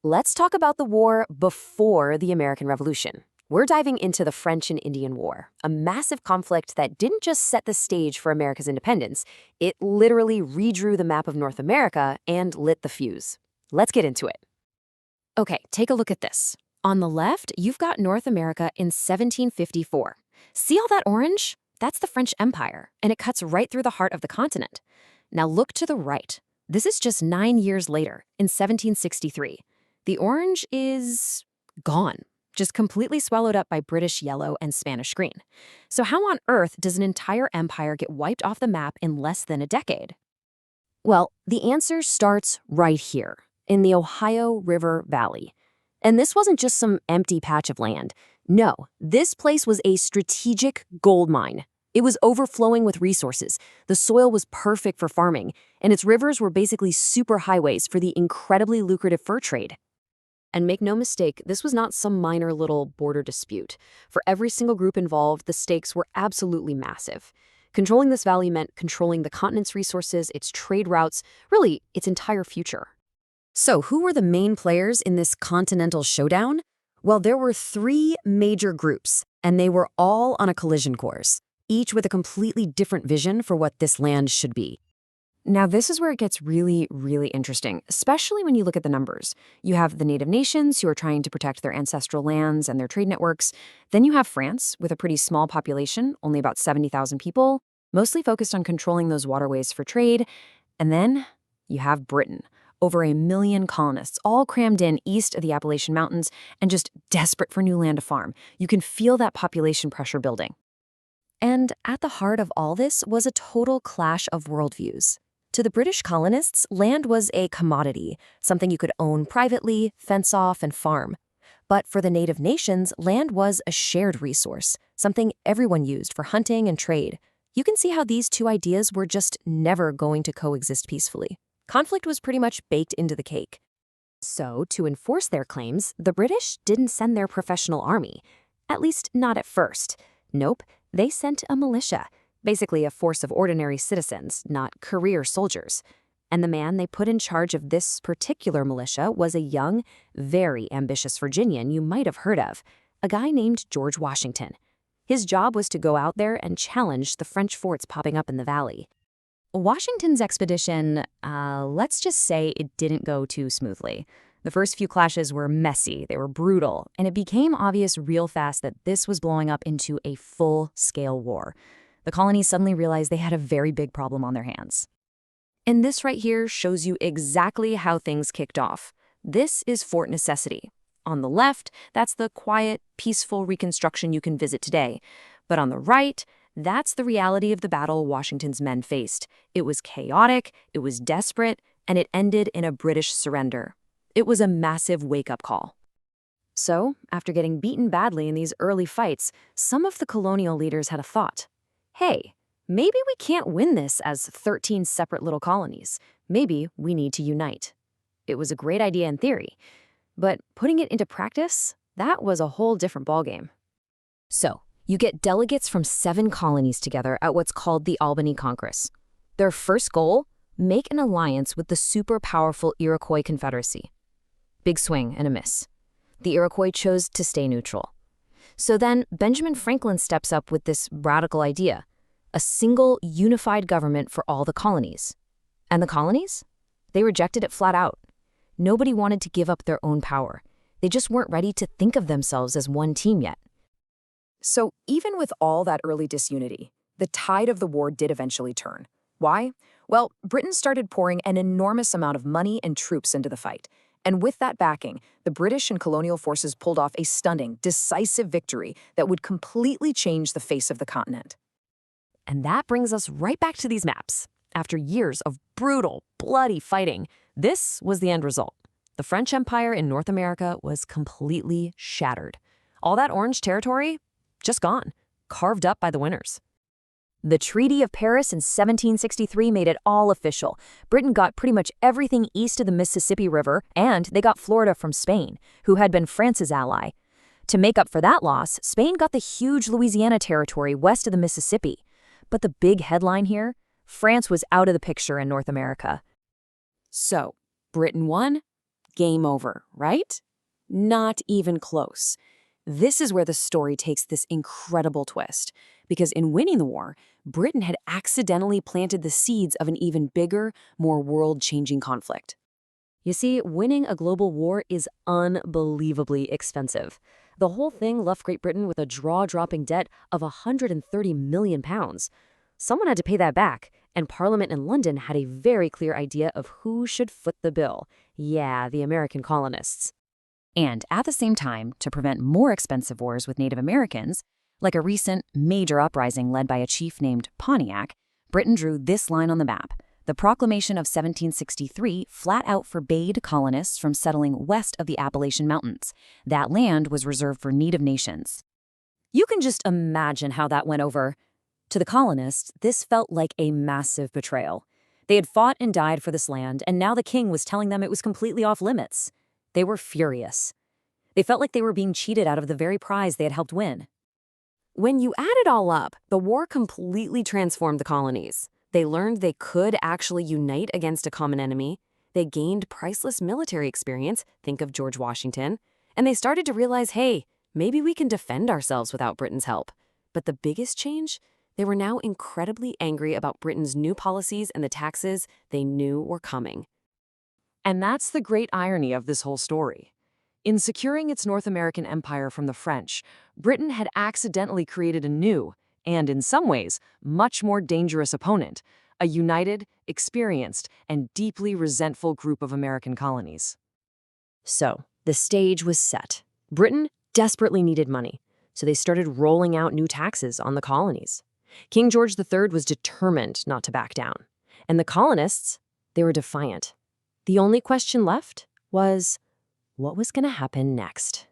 Let's talk about the war before the American Revolution. We're diving into the French and Indian War, a massive conflict that didn't just set the stage for America's independence, it literally redrew the map of North America and lit the fuse. Let's get into it. Okay, take a look at this. On the left, you've got North America in 1754. See all that orange? That's the French Empire, and it cuts right through the heart of the continent. Now look to the right. This is just 9 years later, in 1763. The orange is gone, just completely swallowed up by British yellow and Spanish green. So how on earth does an entire empire get wiped off the map in less than a decade? Well, the answer starts right here, in the Ohio River Valley. And this wasn't just some empty patch of land. No, this place was a strategic gold mine. It was overflowing with resources. The soil was perfect for farming, and its rivers were basically superhighways for the incredibly lucrative fur trade. And make no mistake, this was not some minor little border dispute. For every single group involved, the stakes were absolutely massive. Controlling this valley meant controlling the continent's resources, its trade routes, really, its entire future. So who were the main players in this continental showdown? Well, there were 3 major groups, and they were all on a collision course, each with a completely different vision for what this land should be. Now, this is where it gets really, really interesting, especially when you look at the numbers. You have the native nations who are trying to protect their ancestral lands and their trade networks. Then you have France, with a pretty small population, only about 70,000 people, mostly focused on controlling those waterways for trade. And then you have Britain, over 1 million colonists, all crammed in east of the Appalachian Mountains and just desperate for new land to farm. You can feel that population pressure building. And at the heart of all this was a total clash of worldviews. To the British colonists, land was a commodity, something you could own privately, fence off, and farm. But for the native nations, land was a shared resource, something everyone used for hunting and trade. You can see how these two ideas were just never going to coexist peacefully. Conflict was pretty much baked into the cake. So, to enforce their claims, the British didn't send their professional army. At least not at first. Nope, they sent a militia. Basically a force of ordinary citizens, not career soldiers. And the man they put in charge of this particular militia was a young, very ambitious Virginian you might have heard of, a guy named George Washington. His job was to go out there and challenge the French forts popping up in the valley. Washington's expedition, let's just say it didn't go too smoothly. The first few clashes were messy, they were brutal, and it became obvious real fast that this was blowing up into a full-scale war. The colonies suddenly realized they had a very big problem on their hands. And this right here shows you exactly how things kicked off. This is Fort Necessity. On the left, that's the quiet, peaceful reconstruction you can visit today. But on the right, that's the reality of the battle Washington's men faced. It was chaotic, it was desperate, and it ended in a British surrender. It was a massive wake-up call. So, after getting beaten badly in these early fights, some of the colonial leaders had a thought. Hey, maybe we can't win this as 13 separate little colonies. Maybe we need to unite. It was a great idea in theory, but putting it into practice, that was a whole different ballgame. So, you get delegates from 7 colonies together at what's called the Albany Congress. Their first goal? Make an alliance with the super powerful Iroquois Confederacy. Big swing and a miss. The Iroquois chose to stay neutral. So then Benjamin Franklin steps up with this radical idea, a single unified government for all the colonies. And the colonies? They rejected it flat out. Nobody wanted to give up their own power. They just weren't ready to think of themselves as one team yet. So even with all that early disunity, the tide of the war did eventually turn. Why? Well, Britain started pouring an enormous amount of money and troops into the fight. And with that backing, the British and colonial forces pulled off a stunning, decisive victory that would completely change the face of the continent. And that brings us right back to these maps. After years of brutal, bloody fighting, this was the end result. The French Empire in North America was completely shattered. All that orange territory, just gone, carved up by the winners. The Treaty of Paris in 1763 made it all official. Britain got pretty much everything east of the Mississippi River, and they got Florida from Spain, who had been France's ally. To make up for that loss, Spain got the huge Louisiana territory west of the Mississippi. But the big headline here? France was out of the picture in North America. So, Britain won, game over, right? Not even close. This is where the story takes this incredible twist, because in winning the war, Britain had accidentally planted the seeds of an even bigger, more world-changing conflict. You see, winning a global war is unbelievably expensive. The whole thing left Great Britain with a jaw-dropping debt of £130 million. Someone had to pay that back, and Parliament in London had a very clear idea of who should foot the bill. Yeah, the American colonists. And at the same time, to prevent more expensive wars with Native Americans, like a recent major uprising led by a chief named Pontiac, Britain drew this line on the map. The Proclamation of 1763 flat out forbade colonists from settling west of the Appalachian Mountains. That land was reserved for Native nations. You can just imagine how that went over. To the colonists, this felt like a massive betrayal. They had fought and died for this land, and now the king was telling them it was completely off limits. They were furious. They felt like they were being cheated out of the very prize they had helped win. When you add it all up, the war completely transformed the colonies. They learned they could actually unite against a common enemy. They gained priceless military experience, think of George Washington. And they started to realize, hey, maybe we can defend ourselves without Britain's help. But the biggest change? They were now incredibly angry about Britain's new policies and the taxes they knew were coming. And that's the great irony of this whole story. In securing its North American empire from the French, Britain had accidentally created a new, and in some ways, much more dangerous opponent, a united, experienced, and deeply resentful group of American colonies. So, the stage was set. Britain desperately needed money, so they started rolling out new taxes on the colonies. King George III was determined not to back down. And the colonists, they were defiant. The only question left was, what was going to happen next?